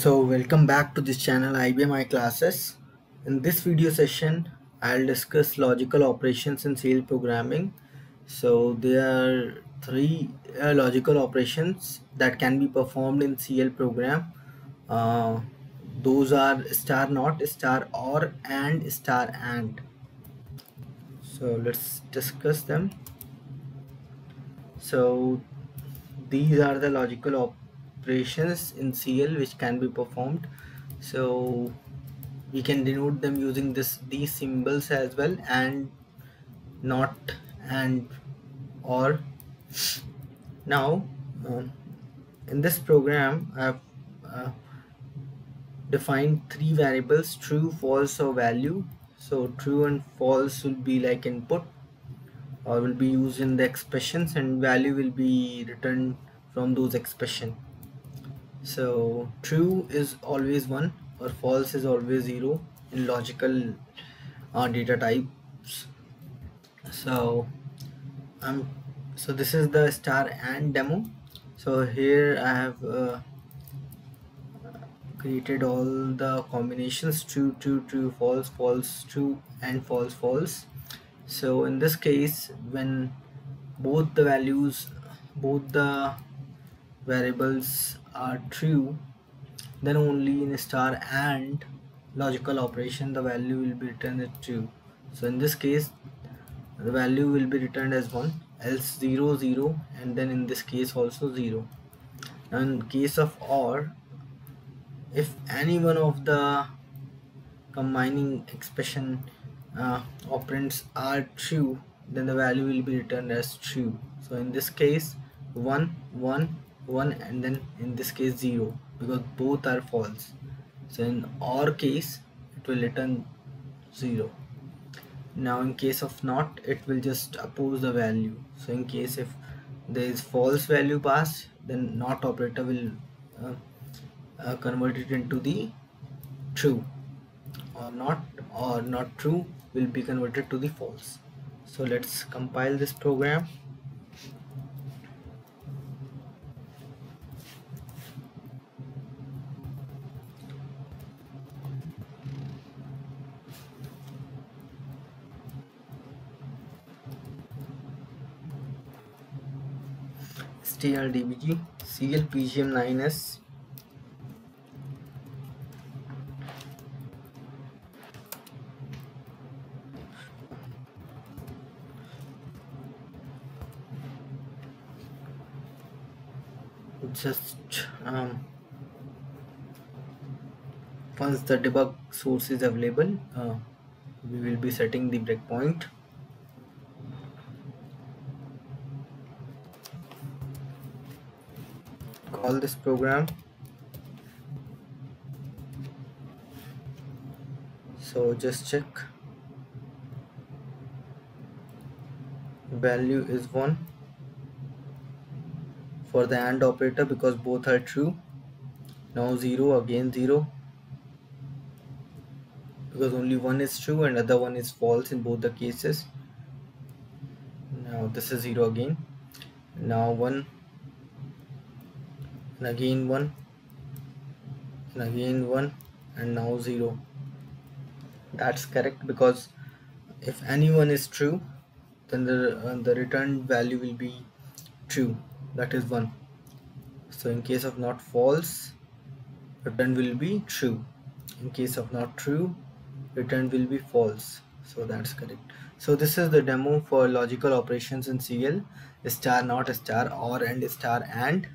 So welcome back to this channel IBM I classes. In this video session I'll discuss logical operations in CL programming. So there are three logical operations that can be performed in CL program. Uh, those are star not, star or, and star and. So let's discuss them. So these are the logical operations in CL which can be performed. So we can denote them using these symbols as well, and not, and, or. Now in this program I've uh, defined three variables: true, false, or value. So true and false will be like input or will be used in the expressions, and value will be returned from those expression. So true is always 1 or false is always 0 in logical data types. So so this is the star and demo. So here I have created all the combinations: true, true, true, false, false, true, and false, false. So in this case, when both the values, both the variables are true, then only in star and logical operation the value will be returned as true. So in this case the value will be returned as 1, else 0 0, and then in this case also 0. Now in case of OR, if any one of the combining expression operands are true, then the value will be returned as true. So in this case 1 1 1, and then in this case 0, because both are false. So in OR case it will return 0. Now in case of not, it will just oppose the value. So in case if there is false value passed, then not operator will convert it into the true, or not true will be converted to the false. So let's compile this program. strdbg clpgm9s just once the debug source is available, we will be setting the breakpoint. Call this program. So just check, value is 1 for the AND operator because both are true. Now 0, again 0, because only one is true and other one is false in both the cases. Now this is 0 again. Now 1, and again 1, and again 1, and now 0. That's correct, because if any one is true, then the returned value will be true, that is 1. So in case of not false, return will be true. In case of not true, return will be false. So that's correct. So this is the demo for logical operations in CL: star not, star or, and star and.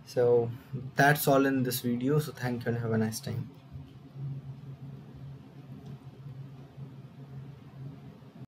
So that's all in this video. So thank you and have a nice time.